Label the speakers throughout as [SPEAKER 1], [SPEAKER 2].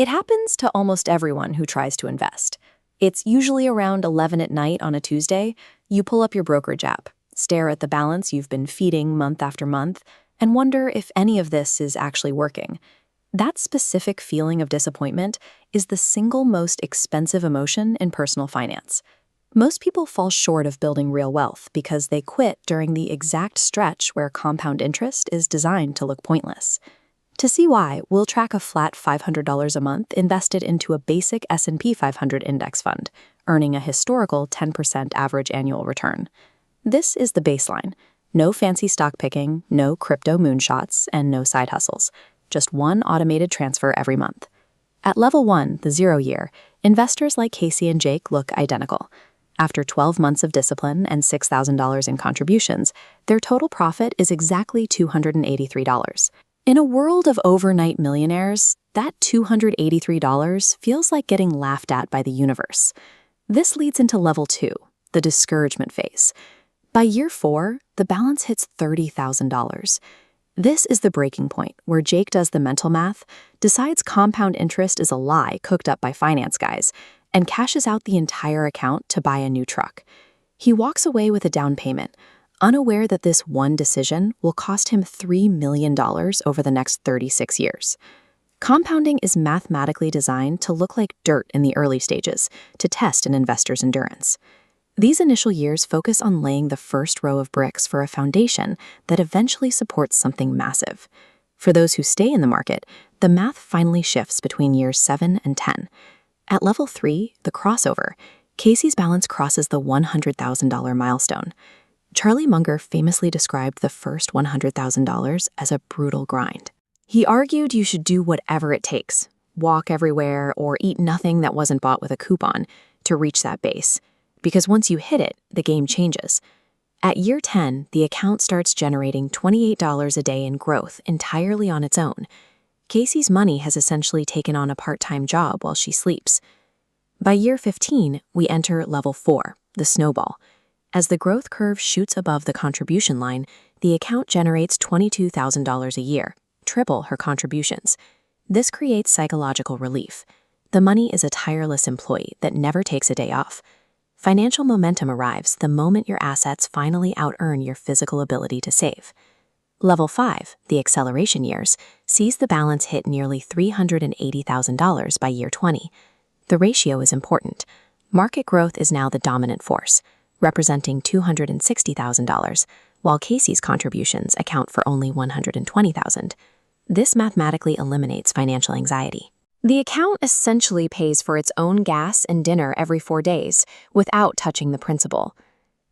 [SPEAKER 1] It happens to almost everyone who tries to invest. It's usually around 11 at night on a Tuesday. You pull up your brokerage app, stare at the balance you've been feeding month after month, and wonder if any of this is actually working. That specific feeling of disappointment is the single most expensive emotion in personal finance. Most people fall short of building real wealth because they quit during the exact stretch where compound interest is designed to look pointless. To see why, we'll track a flat $500 a month invested into a basic S&P 500 index fund, earning a historical 10% average annual return. This is the baseline. No fancy stock picking, no crypto moonshots, and no side hustles. Just one automated transfer every month. At level 1, the 0 year, investors like Casey and Jake look identical. After 12 months of discipline and $6,000 in contributions, their total profit is exactly $283. In a world of overnight millionaires, that $283 feels like getting laughed at by the universe. This leads into level 2, the discouragement phase. By year 4, the balance hits $30,000. This is the breaking point where Jake does the mental math, decides compound interest is a lie cooked up by finance guys, and cashes out the entire account to buy a new truck. He walks away with a down payment, unaware that this one decision will cost him $3 million over the next 36 years. Compounding is mathematically designed to look like dirt in the early stages to test an investor's endurance. These initial years focus on laying the first row of bricks for a foundation that eventually supports something massive. For those who stay in the market, the math finally shifts between years 7 and 10. At level 3, the crossover, Casey's balance crosses the $100,000 milestone. Charlie Munger famously described the first $100,000 as a brutal grind. He argued you should do whatever it takes, walk everywhere, or eat nothing that wasn't bought with a coupon to reach that base, because once you hit it, the game changes. At year 10, the account starts generating $28 a day in growth entirely on its own. Casey's money has essentially taken on a part-time job while she sleeps. By year 15, we enter level 4, the snowball. As the growth curve shoots above the contribution line, the account generates $22,000 a year, triple her contributions. This creates psychological relief. The money is a tireless employee that never takes a day off. Financial momentum arrives the moment your assets finally out-earn your physical ability to save. Level 5, the acceleration years, sees the balance hit nearly $380,000 by year 20. The ratio is important. Market growth is now the dominant force, representing $260,000, while Casey's contributions account for only $120,000. This mathematically eliminates financial anxiety. The account essentially pays for its own gas and dinner every 4 days, without touching the principal.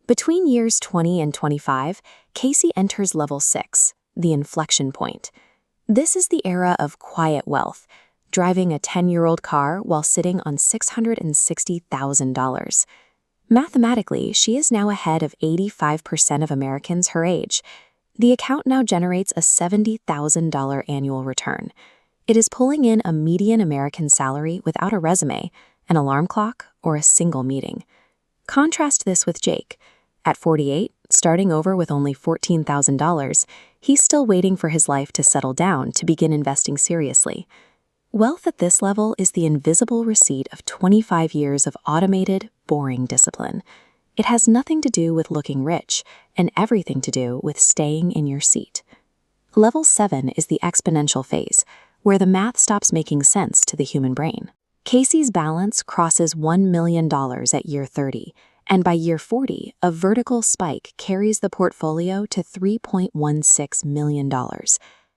[SPEAKER 1] Between years 20 and 25, Casey enters level 6, the inflection point. This is the era of quiet wealth, driving a 10-year-old car while sitting on $660,000. Mathematically, she is now ahead of 85% of Americans her age. The account now generates a $70,000 annual return. It is pulling in a median American salary without a resume, an alarm clock, or a single meeting. Contrast this with Jake. At 48, starting over with only $14,000, he's still waiting for his life to settle down to begin investing seriously. Wealth at this level is the invisible receipt of 25 years of automated, boring discipline. It has nothing to do with looking rich and everything to do with staying in your seat. Level 7 is the exponential phase, where the math stops making sense to the human brain. Casey's balance crosses $1 million at year 30, and by year 40, a vertical spike carries the portfolio to $3.16 million.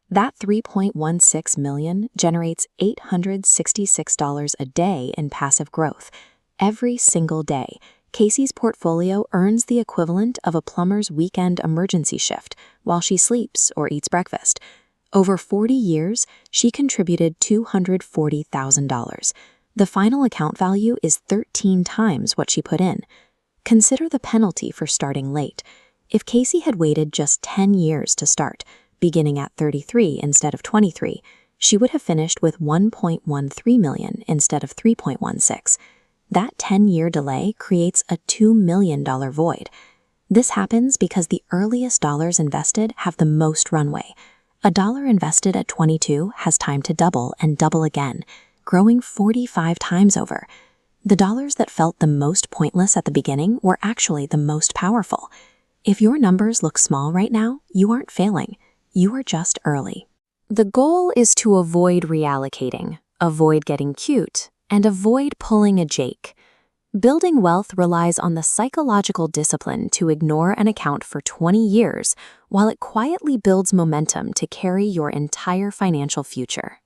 [SPEAKER 1] That $3.16 million generates $866 a day in passive growth. Every single day, Casey's portfolio earns the equivalent of a plumber's weekend emergency shift while she sleeps or eats breakfast. Over 40 years, she contributed $240,000. The final account value is 13 times what she put in. Consider the penalty for starting late. If Casey had waited just 10 years to start, beginning at 33 instead of 23, she would have finished with $1.13 million instead of $3.16. That 10-year delay creates a $2 million void. This happens because the earliest dollars invested have the most runway. A dollar invested at 22 has time to double and double again. growing 45 times over. The dollars that felt the most pointless at the beginning were actually the most powerful. If your numbers look small right now, you aren't failing. You are just early. The goal is to avoid reallocating, avoid getting cute, and avoid pulling a Jake. Building wealth relies on the psychological discipline to ignore an account for 20 years while it quietly builds momentum to carry your entire financial future.